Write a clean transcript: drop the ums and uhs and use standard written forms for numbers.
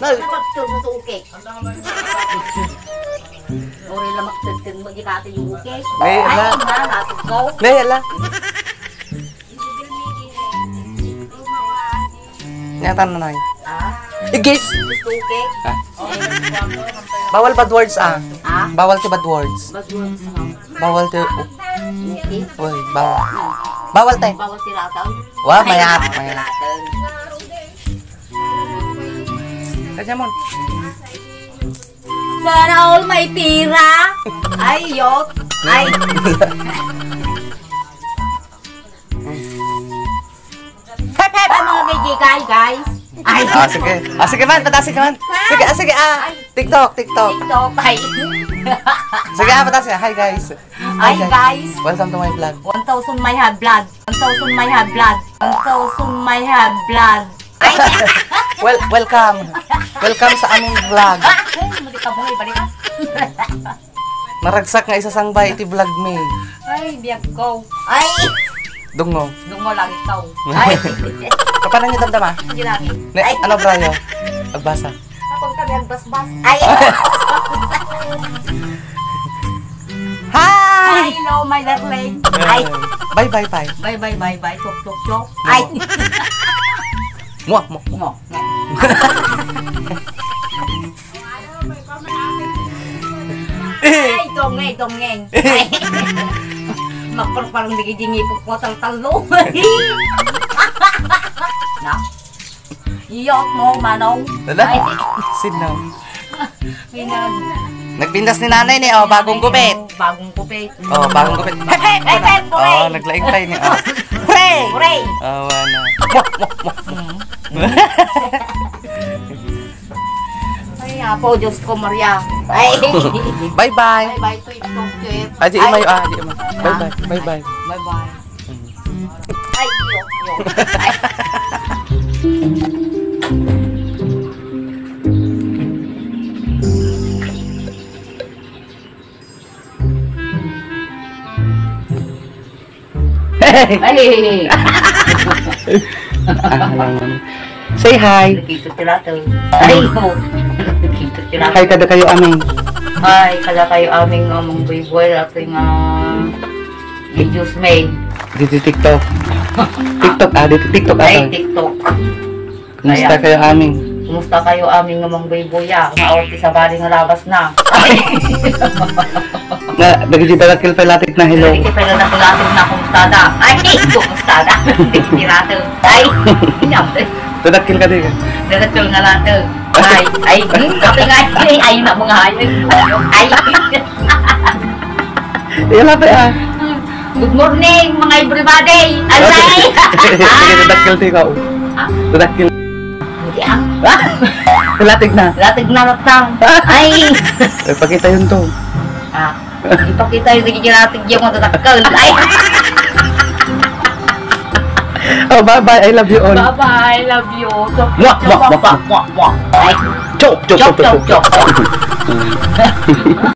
Dapat susuke. Ori lamak tenteng mo jikati yung uke. Ay, natog ko. Hala. Nyata na nay. Igis! Susuke. Bawal bad words Bawal ti bad words. Bagwan sa Bawal ti... uke. Uy, bawal. Bawal te. Bawal tiratang. Wah, mayat. Kanya mo. Sana all may tira. Ay, yok. Ay. Hep, hep. Ay, mga kajikay, guys. Ay. Sige. Sige man, patasin ka man. Sige. TikTok. TikTok. Ay. Sige, patasin. Hi guys. Hi guys. Welcome to my vlog. 1,000 may have blood. 1,000 may have blood. 1,000 may have blood. Ay. Welcome. Welcome sa aming vlog. Muli ka buhay ba rin? Naragsak nga isa sang bay iti vlog me. Ay, biyag ko. Ay. Dungo. Dungo lang ikaw. Ay. Paano niyo damdama? Hindi lagi. Ay. Ano brayo? Agbasa. Kapag kami ang bas-bas. Ay. Hi! Hello, my darling. Ay. Bye. Bye. Chok. Ay. Muah. Mo. Ay, dongeng. Ay. Magparang digidingipok mo tal-talo. Na. Iyok mo, manong. Ay. Sinaw. Pinag. Nagpindas ni nanay ni, bagong gupit. Bagong gupit. Bagong gupit. Hep, hooray. Naglaing tayo ni. Hooray! Hooray! Wala. Ay, apo, Diyos ko, Maria. Ay. Bye. Bye, tweet. Di imayo. Bye. Bye. Ay, yok. Ay. Ay. Say hi. Nakita sila to. Ay, ko. Nakita sila. Hi kada kayo aming. Ay, kada kayo aming among boy ating videos made. Dito TikTok. Dito TikTok Ay, TikTok. Kumusta kayo aming? Kumusta kayo aming among boy-boya? Kaorti sa bali nga labas na. Ay. Nagigita kill palatik na hello. Hindi pa na palatik na kumustada. Ay, kumustada. Tirato. Ay, inyam. Tadakil ka din. Tadakil nga lato. Ay, kapag nga, ay na mga hayag. Ay. Yala pa Good morning, mga everybody. Alay. Tadakil ti ka. Tadakil. Hindi Palatik na. Latig na ratang. Ay. Pakita yun to. Ipakita yung natin yung mga tatakal. Ay! Oh, bye-bye. I love you all. Bye-bye. I love you. Mwah. Ay! Chop.